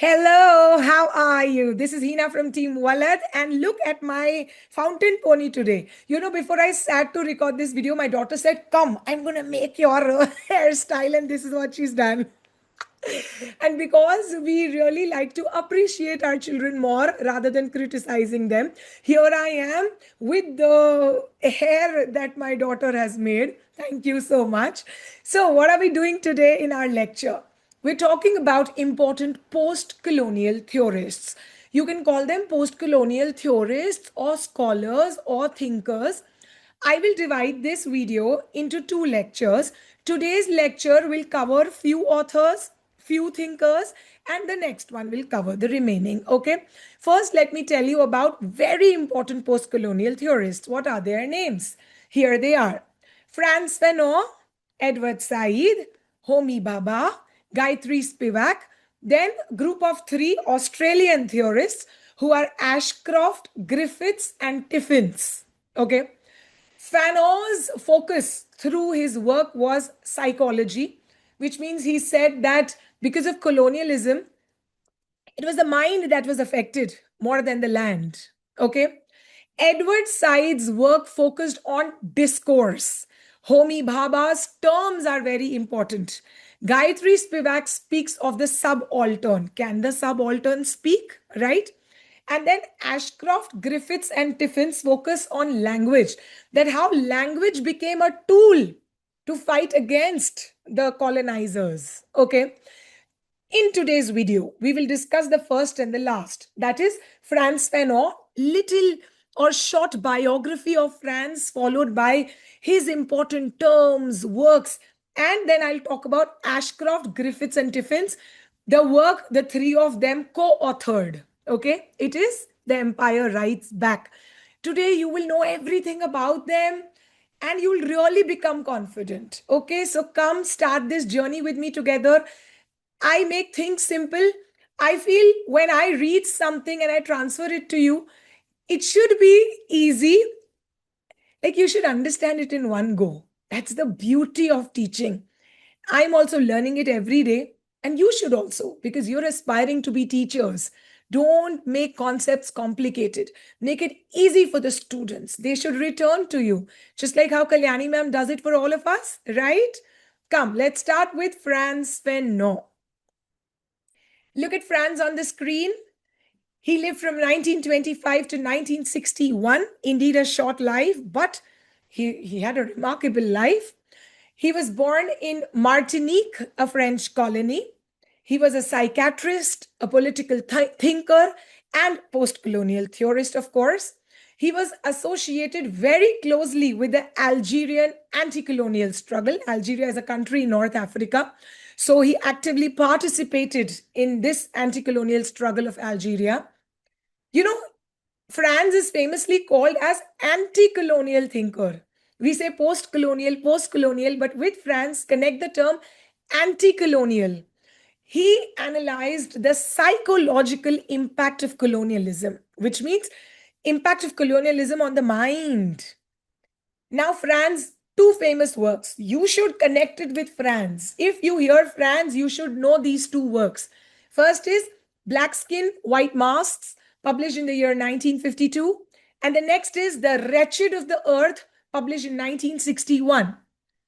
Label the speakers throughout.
Speaker 1: Hello, how are you? This is Heena from Team Vallath, and look at my fountain pony today. Before I sat to record this video, my daughter said, "Come, I'm gonna make your hairstyle," and this is what she's done. And because we really like to appreciate our children more rather than criticizing them, here I am with the hair that my daughter has made. Thank you so much. So, what are we doing today in our lecture? We're talking about important post colonial theorists. You can call them post colonial theorists or scholars or thinkers. I will divide this video into two lectures. Today's lecture will cover few authors, few thinkers, and the next one will cover the remaining. Okay. First, let me tell you about very important post-colonial theorists. What are their names? Here they are. Frantz Fanon, Edward Said, Homi Bhabha, Gayatri Spivak, then group of three Australian theorists who are Ashcroft, Griffiths, and Tiffins. Okay. Fanon's focus through his work was psychology, which means he said that because of colonialism, it was the mind that was affected more than the land. Okay. Edward Said's work focused on discourse. Homi Bhabha's terms are very important. Gayatri Spivak speaks of the subaltern. Can the subaltern speak? Right? And then Ashcroft, Griffiths, and Tiffins focus on language. That how language became a tool to fight against the colonizers. Okay. In today's video, we will discuss the first and the last. That is Frantz Fanon, little or short biography of Frantz, followed by his important terms, works, and then I'll talk about Ashcroft, Griffiths, and Tiffins, the work the three of them co-authored. Okay, it is The Empire Writes Back. Today, you will know everything about them and you will really become confident. Okay, so come start this journey with me together. I make things simple. I feel when I read something and I transfer it to you, it should be easy. Like you should understand it in one go. That's the beauty of teaching. I'm also learning it every day, and you should also, because you're aspiring to be teachers. Don't make concepts complicated. Make it easy for the students. They should return to you, just like how Kalyani ma'am does it for all of us, right? Come, let's start with Frantz Fanon. Look at Frantz on the screen. He lived from 1925 to 1961. Indeed, a short life, but he had a remarkable life. He was born in Martinique, a French colony. He was a psychiatrist, a political thinker, and post-colonial theorist, of course. He was associated very closely with the Algerian anti-colonial struggle. Algeria is a country in North Africa. So he actively participated in this anti-colonial struggle of Algeria. Frantz is famously called as anti-colonial thinker. We say post-colonial, but with Frantz, connect the term anti-colonial. He analyzed the psychological impact of colonialism, which means impact of colonialism on the mind. Now, Frantz, two famous works. You should connect it with Frantz. If you hear Frantz, you should know these two works. First is Black Skin, White Masks, published in the year 1952. And the next is The Wretched of the Earth, published in 1961.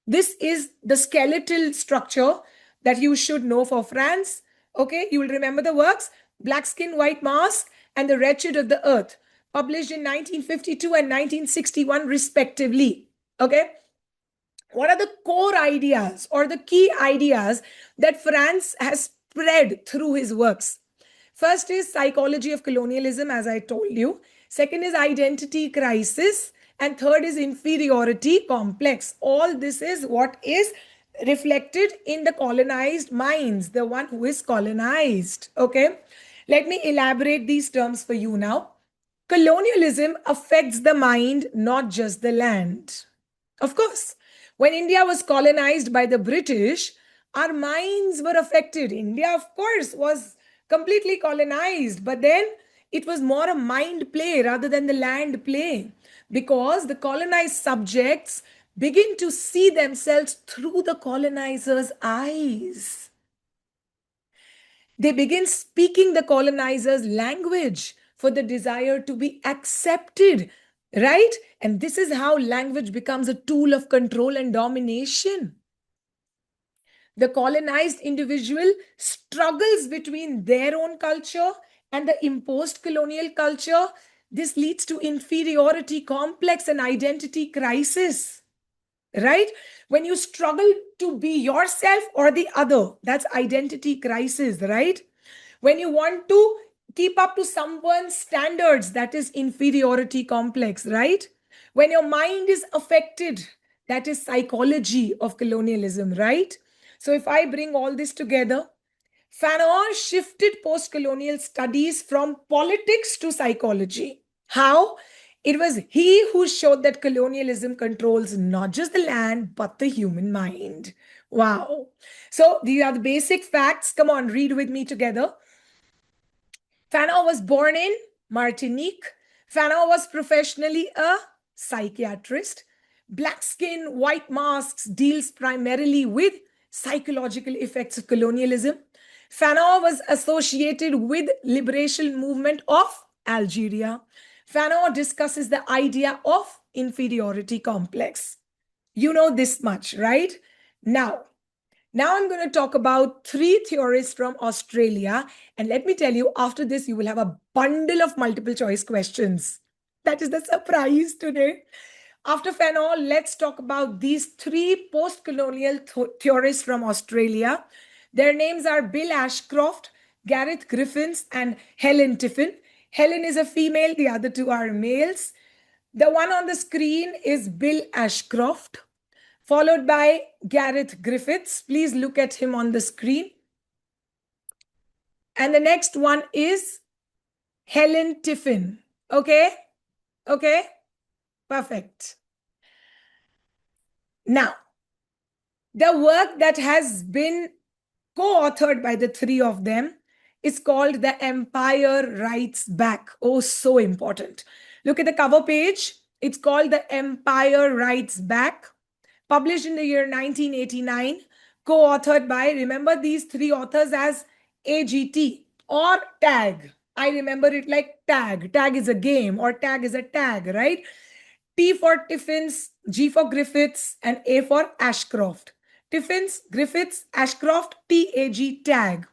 Speaker 1: This is the skeletal structure that you should know for Frantz. Okay, you will remember the works, Black Skin, White Mask, and The Wretched of the Earth, published in 1952 and 1961 respectively. Okay, what are the core ideas or the key ideas that Frantz has spread through his works? First is psychology of colonialism, as I told you. Second is identity crisis. And third is inferiority complex. All this is what is reflected in the colonized minds, the one who is colonized. Okay, let me elaborate these terms for you now. Colonialism affects the mind, not just the land. Of course, when India was colonized by the British, our minds were affected. India, of course, was completely colonized, but then it was more a mind play rather than the land play, because the colonized subjects begin to see themselves through the colonizer's eyes. They begin speaking the colonizer's language for the desire to be accepted, right? And this is how language becomes a tool of control and domination. The colonized individual struggles between their own culture and the imposed colonial culture. This leads to inferiority complex and identity crisis, right? When you struggle to be yourself or the other, that's identity crisis, right? When you want to keep up to someone's standards, that is inferiority complex, right? When your mind is affected, that is psychology of colonialism, right? So if I bring all this together, Fanon shifted post-colonial studies from politics to psychology. How? It was he who showed that colonialism controls not just the land, but the human mind. Wow. So these are the basic facts. Come on, read with me together. Fanon was born in Martinique. Fanon was professionally a psychiatrist. Black skin, white masks deals primarily with psychological effects of colonialism. Fanon was associated with liberation movement of Algeria. Fanon discusses the idea of inferiority complex. You know this much, right? Now I'm going to talk about three theorists from Australia. And let me tell you, after this, you will have a bundle of multiple choice questions. That is the surprise today. After Fanon, let's talk about these three post-colonial theorists from Australia. Their names are Bill Ashcroft, Gareth Griffiths, and Helen Tiffin. Helen is a female, the other two are males. The one on the screen is Bill Ashcroft, followed by Gareth Griffiths. Please look at him on the screen. And the next one is Helen Tiffin. Okay? Okay? Perfect. Now, the work that has been co-authored by the three of them is called The Empire Writes Back. Oh, so important. Look at the cover page. It's called The Empire Writes Back, published in the year 1989, co-authored by, remember these three authors as AGT or TAG. I remember it like TAG. TAG is a game or TAG is a tag, right? T for Tiffins, G for Griffiths, and A for Ashcroft. Tiffins, Griffiths, Ashcroft, TAG, TAG.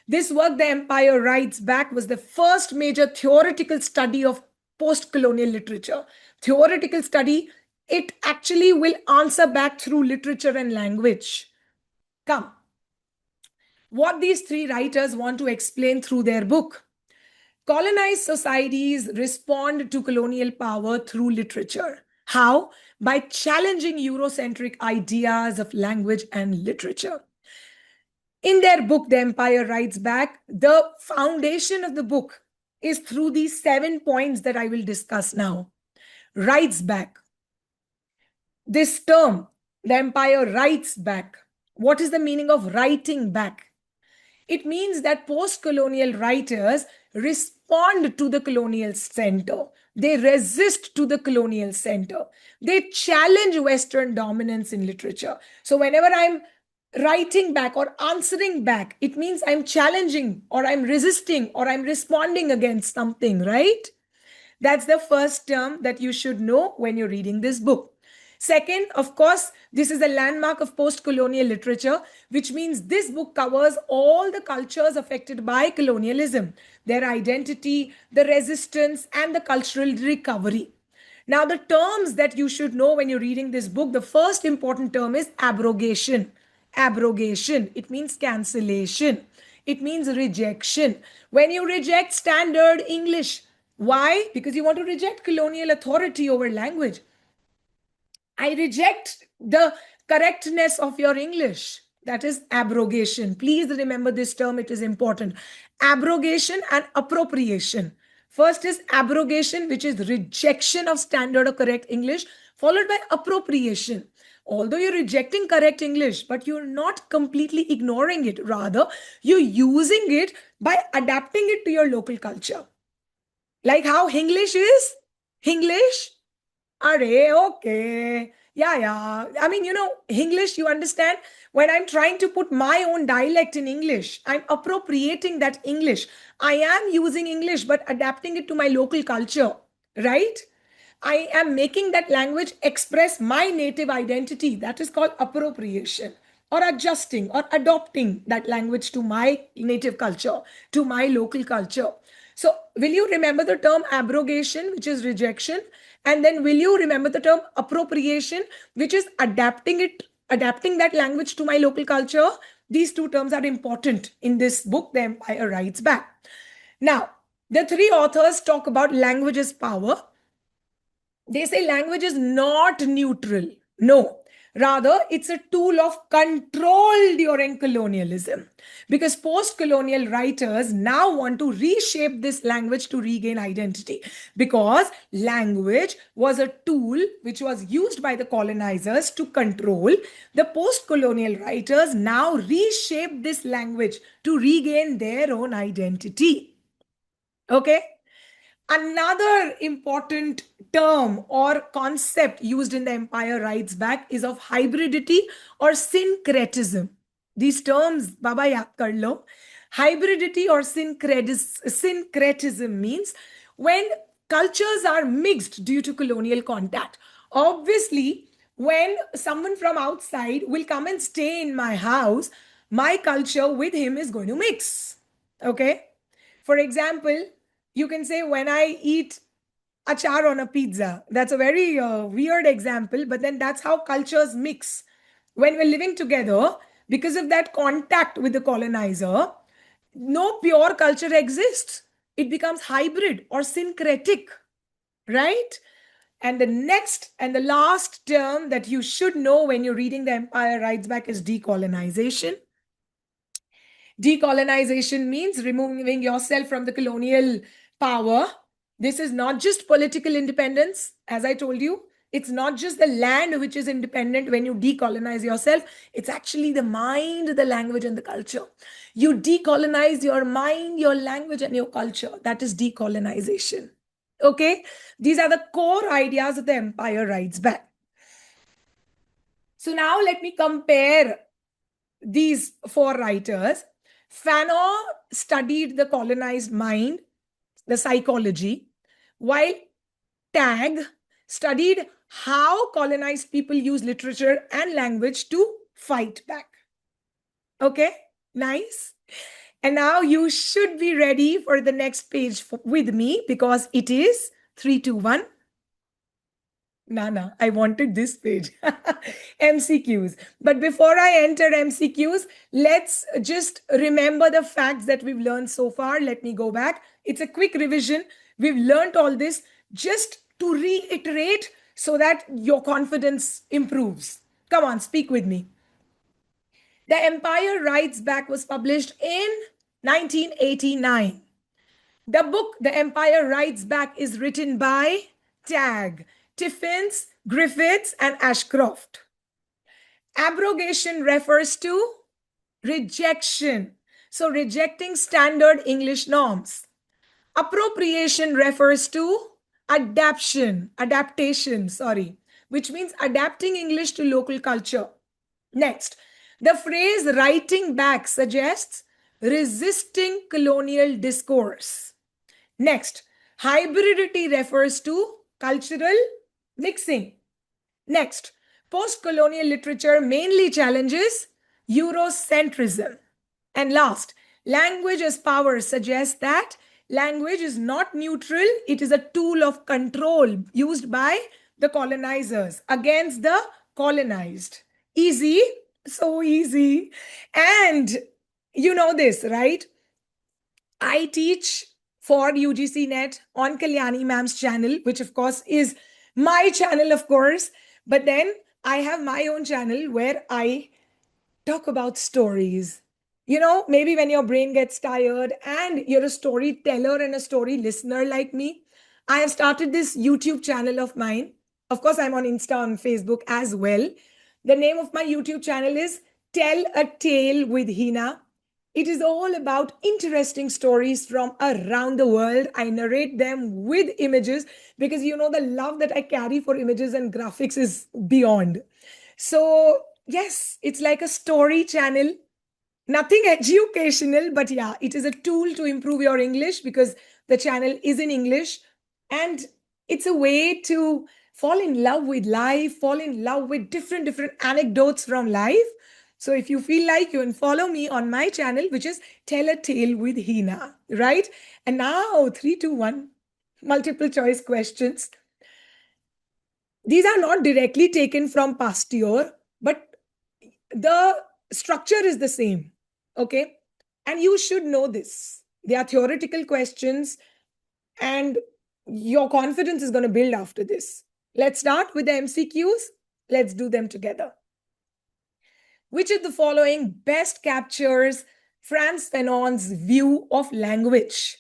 Speaker 1: This work, The Empire Writes Back, was the first major theoretical study of post-colonial literature. Theoretical study, it actually will answer back through literature and language. Come. What these three writers want to explain through their book. Colonized societies respond to colonial power through literature. How? By challenging Eurocentric ideas of language and literature. In their book, The Empire Writes Back, the foundation of the book is through these 7 points that I will discuss now. Writes back. This term, The Empire Writes Back. What is the meaning of writing back? It means that post-colonial writers respond to the colonial center. They resist to the colonial center. They challenge Western dominance in literature. So whenever I'm writing back or answering back, it means I'm challenging or I'm resisting or I'm responding against something, right? That's the first term that you should know when you're reading this book. Second, of course, this is a landmark of post-colonial literature, which means this book covers all the cultures affected by colonialism, their identity, the resistance, and the cultural recovery. Now, the terms that you should know when you're reading this book, the first important term is abrogation. Abrogation, it means cancellation. It means rejection. When you reject standard English, why? Because you want to reject colonial authority over language. I reject the correctness of your English. That is abrogation. Please remember this term, it is important. Abrogation and appropriation. First is abrogation, which is rejection of standard or correct English, followed by appropriation. Although you're rejecting correct English, but you're not completely ignoring it. Rather, you're using it by adapting it to your local culture. Like how English is? English? Are okay. Yeah. I mean, English, you understand? When I'm trying to put my own dialect in English, I'm appropriating that English. I am using English, but adapting it to my local culture, right? I am making that language express my native identity. That is called appropriation, or adjusting or adopting that language to my native culture, to my local culture. So, will you remember the term abrogation, which is rejection? And then will you remember the term appropriation, which is adapting that language to my local culture? These two terms are important in this book, The Empire Writes Back. Now, the three authors talk about language as power. They say language is not neutral. No, rather, it's a tool of control during colonialism. Because post colonial writers now want to reshape this language to regain identity. Because language was a tool which was used by the colonizers to control. The post colonial writers now reshape this language to regain their own identity. Okay? Another important term or concept used in The Empire Writes Back is of hybridity or syncretism. These terms, Baba yaad kar lo. Hybridity or syncretism means when cultures are mixed due to colonial contact. Obviously, when someone from outside will come and stay in my house, my culture with him is going to mix. Okay? For example, you can say when I eat achar on a pizza. That's a very weird example, but then that's how cultures mix. When we're living together, because of that contact with the colonizer, no pure culture exists. It becomes hybrid or syncretic, right? And the next and the last term that you should know when you're reading The Empire Writes Back is decolonization. Decolonization means removing yourself from the colonial power. This is not just political independence, as I told you. It's not just the land which is independent when you decolonize yourself. It's actually the mind, the language, and the culture. You decolonize your mind, your language, and your culture. That is decolonization. Okay? These are the core ideas of The Empire Writes Back. So now let me compare these four writers. Fanon studied the colonized mind, the psychology, while Tag studied how colonized people use literature and language to fight back. Okay, nice. And now you should be ready for the next page with me because it is 3, 2, 1. I wanted this page. MCQs. But before I enter MCQs, let's just remember the facts that we've learned so far. Let me go back. It's a quick revision. We've learned all this just to reiterate so that your confidence improves. Come on, speak with me. The Empire Writes Back was published in 1989. The book, The Empire Writes Back, is written by Tag, Tiffin, Griffiths, and Ashcroft. Abrogation refers to rejection. So, rejecting standard English norms. Appropriation refers to adaptation, which means adapting English to local culture. Next, the phrase writing back suggests resisting colonial discourse. Next, hybridity refers to cultural mixing. Next, post-colonial literature mainly challenges Eurocentrism. And last, language as power suggests that language is not neutral, it is a tool of control used by the colonizers against the colonized. Easy, so easy. And you know this, right? I teach for UGC NET on Kalyani ma'am's channel, which of course is my channel, of course. But then I have my own channel where I talk about stories. Maybe when your brain gets tired and you're a storyteller and a story listener like me, I have started this YouTube channel of mine. Of course, I'm on Insta and Facebook as well. The name of my YouTube channel is Tell a Tale with Heena. It is all about interesting stories from around the world. I narrate them with images because the love that I carry for images and graphics is beyond. So, yes, it's like a story channel. Nothing educational, but yeah, it is a tool to improve your English because the channel is in English. And it's a way to fall in love with life, fall in love with different anecdotes from life. So if you feel like, you can follow me on my channel, which is Tell a Tale with Heena, right? And now 3, 2, 1, multiple choice questions. These are not directly taken from Pasteur, but the structure is the same. Okay. And you should know this. They are theoretical questions, and your confidence is going to build after this. Let's start with the MCQs. Let's do them together. Which of the following best captures Frantz Fanon's view of language?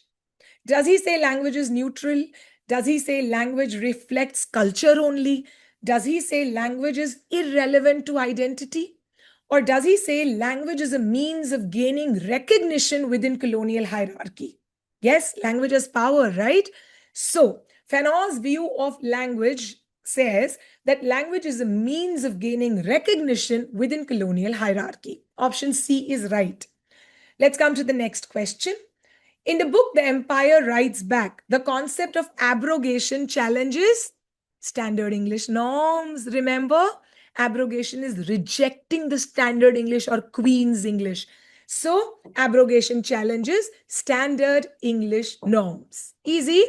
Speaker 1: Does he say language is neutral? Does he say language reflects culture only? Does he say language is irrelevant to identity? Or does he say language is a means of gaining recognition within colonial hierarchy? Yes, language has power, right? So, Fanon's view of language says that language is a means of gaining recognition within colonial hierarchy. Option C is right. Let's come to the next question. In the book, The Empire Writes Back, the concept of abrogation challenges standard English norms. Remember, abrogation is rejecting the standard English or Queen's English. So, abrogation challenges standard English norms. Easy.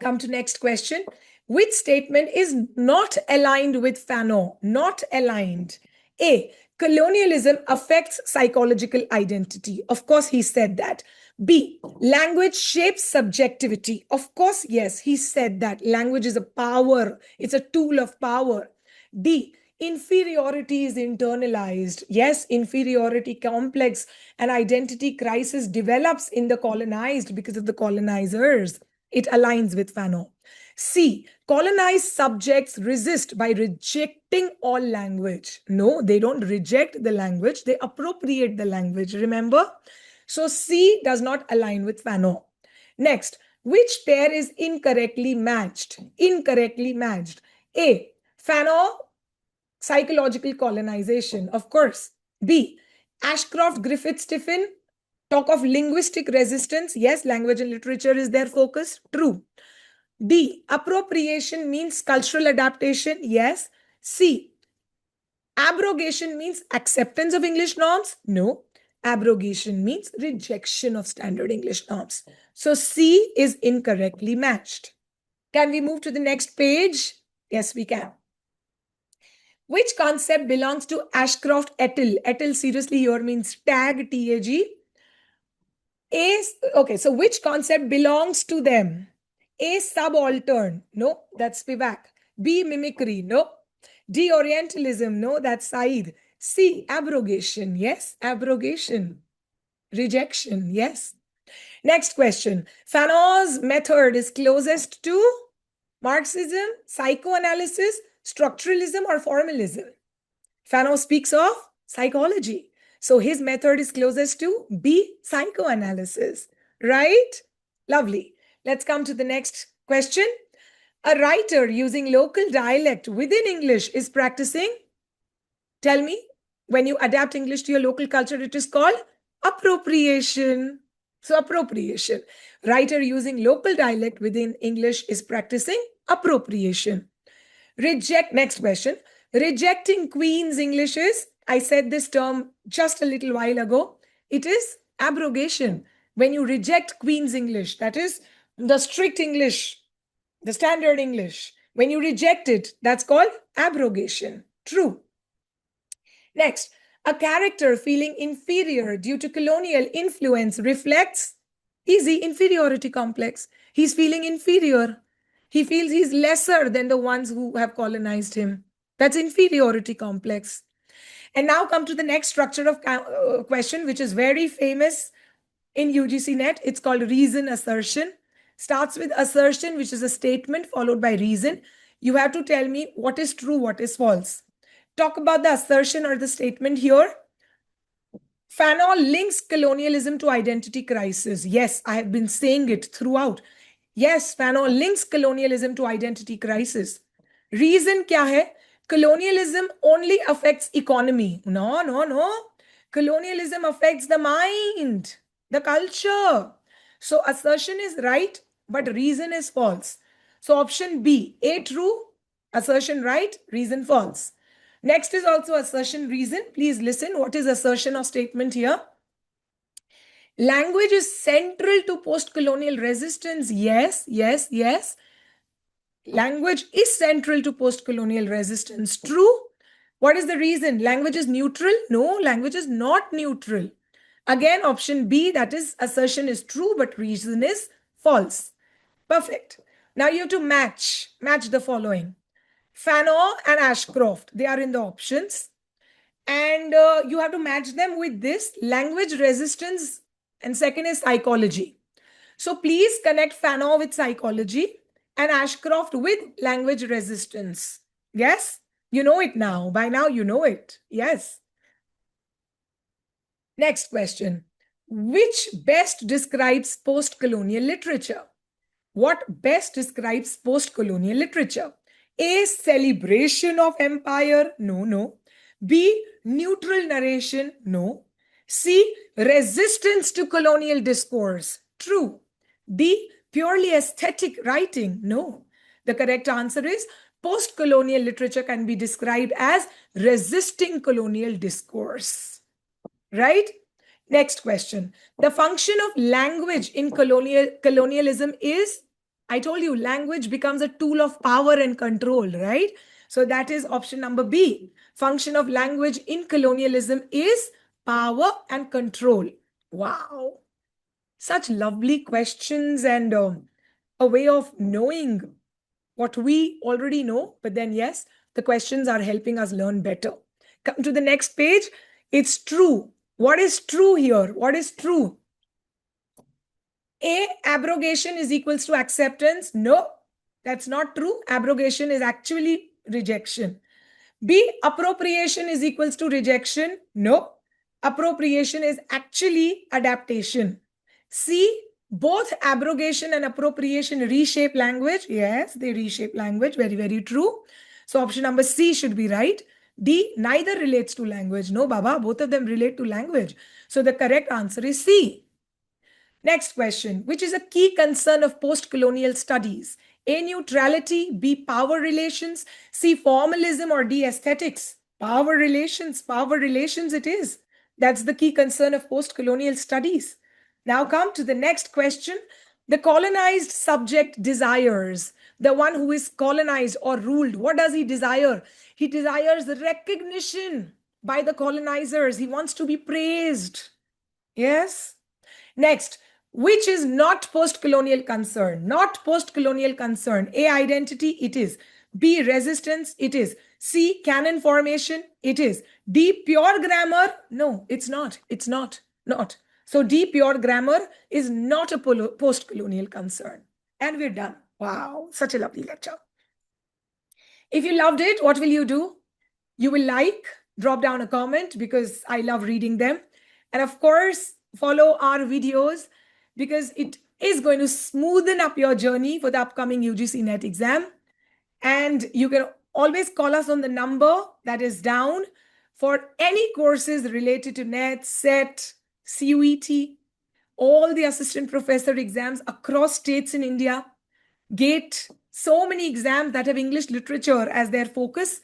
Speaker 1: Come to next question. Which statement is not aligned with Fanon? Not aligned. A. Colonialism affects psychological identity. Of course, he said that. B. Language shapes subjectivity. Of course, yes, he said that. Language is a power, it's a tool of power. D. Inferiority is internalized. Yes, inferiority complex and identity crisis develops in the colonized because of the colonizers. It aligns with Fanon. C. Colonized subjects resist by rejecting all language. No, they don't reject the language, they appropriate the language. Remember? So C does not align with Fanon. Next, which pair is incorrectly matched? Incorrectly matched. A. Fanon, psychological colonization. Of course. B. Ashcroft, Griffiths, Tiffin, talk of linguistic resistance. Yes, language and literature is their focus. True. D. Appropriation means cultural adaptation. Yes. C. Abrogation means acceptance of English norms. No. Abrogation means rejection of standard English norms. So C is incorrectly matched. Can we move to the next page? Yes, we can. Which concept belongs to Ashcroft et al.? Et al. Seriously here means tag, T-A-G. Okay, so which concept belongs to them? A, subaltern. No, that's Spivak. B, mimicry. No. D, Orientalism. No, that's Said. C, abrogation. Yes, abrogation. Rejection. Yes. Next question. Fanon's method is closest to Marxism, psychoanalysis, structuralism, or formalism? Fanon speaks of psychology. So his method is closest to B, psychoanalysis. Right? Lovely. Let's come to the next question. A writer using local dialect within English is practicing. Tell me, when you adapt English to your local culture, it is called appropriation. So, appropriation. Writer using local dialect within English is practicing appropriation. Next question. Rejecting Queen's English is, I said this term just a little while ago, it is abrogation. When you reject Queen's English, that is the strict English, the standard English. When you reject it, that's called abrogation. True. Next, a character feeling inferior due to colonial influence reflects easy inferiority complex. He's feeling inferior. He feels he's lesser than the ones who have colonized him. That's inferiority complex. And now come to the next structure of question, which is very famous in UGC NET. It's called reason assertion. Starts with assertion, which is a statement followed by reason. You have to tell me what is true, what is false. Talk about the assertion or the statement here. Fanon links colonialism to identity crisis. Yes, I have been saying it throughout. Yes, Fanon links colonialism to identity crisis. Reason kya hai? Colonialism only affects economy. No, no, no. Colonialism affects the mind, the culture. So assertion is right, but reason is false. So option B, A true, assertion right, reason false. Next is also assertion reason. Please listen. What is assertion or statement here? Language is central to post-colonial resistance. Yes, yes, yes. Language is central to post-colonial resistance. True. What is the reason? Language is neutral? No, language is not neutral. Again, option B, that is assertion is true, but reason is false. Perfect. Now you have to match the following. Fanon and Ashcroft, they are in the options. And you have to match them with this language resistance. And second is psychology. So please connect Fanon with psychology and Ashcroft with language resistance. Yes? You know it now. By now, you know it. Yes. Next question. Which best describes post-colonial literature? What best describes post-colonial literature? A, celebration of empire? No, no. B, neutral narration? No. C, resistance to colonial discourse? True. D, purely aesthetic writing? No. The correct answer is post-colonial literature can be described as resisting colonial discourse. Right? Next question. The function of language in colonialism is, I told you, language becomes a tool of power and control, right? So that is option number B. Function of language in colonialism is power and control. Wow. Such lovely questions and a way of knowing what we already know. But then, yes, the questions are helping us learn better. Come to the next page. It's true. What is true here? What is true? A, abrogation is equals to acceptance. No, that's not true. Abrogation is actually rejection. B, appropriation is equals to rejection. No, appropriation is actually adaptation. C, both abrogation and appropriation reshape language. Yes, they reshape language. Very, very true. So option number C should be right. D, neither relates to language. No, Baba, both of them relate to language. So the correct answer is C. Next question, which is a key concern of post-colonial studies? A, neutrality, B, power relations, C, formalism, or D, aesthetics? Power relations it is. That's the key concern of post-colonial studies. Now come to the next question. The colonized subject desires, the one who is colonized or ruled, what does he desire? He desires recognition by the colonizers. He wants to be praised. Yes. Next, which is not post-colonial concern? Not post-colonial concern. A, identity, it is. B, resistance, it is. C, canon formation, it is. D, pure grammar, no, it's not. It's not. So D, pure grammar, is not a post-colonial concern. And we're done. Wow, such a lovely lecture. If you loved it, what will you do? You will like, drop down a comment because I love reading them. And of course, follow our videos because it is going to smoothen up your journey for the upcoming UGC NET exam. And you can always call us on the number that is down for any courses related to NET, SET, CUET, all the assistant professor exams across states in India, GATE, so many exams that have English literature as their focus.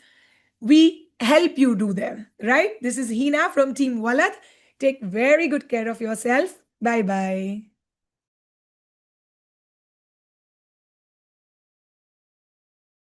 Speaker 1: We help you do them, right? This is Heena from Team Vallath. Take very good care of yourself. Bye-bye.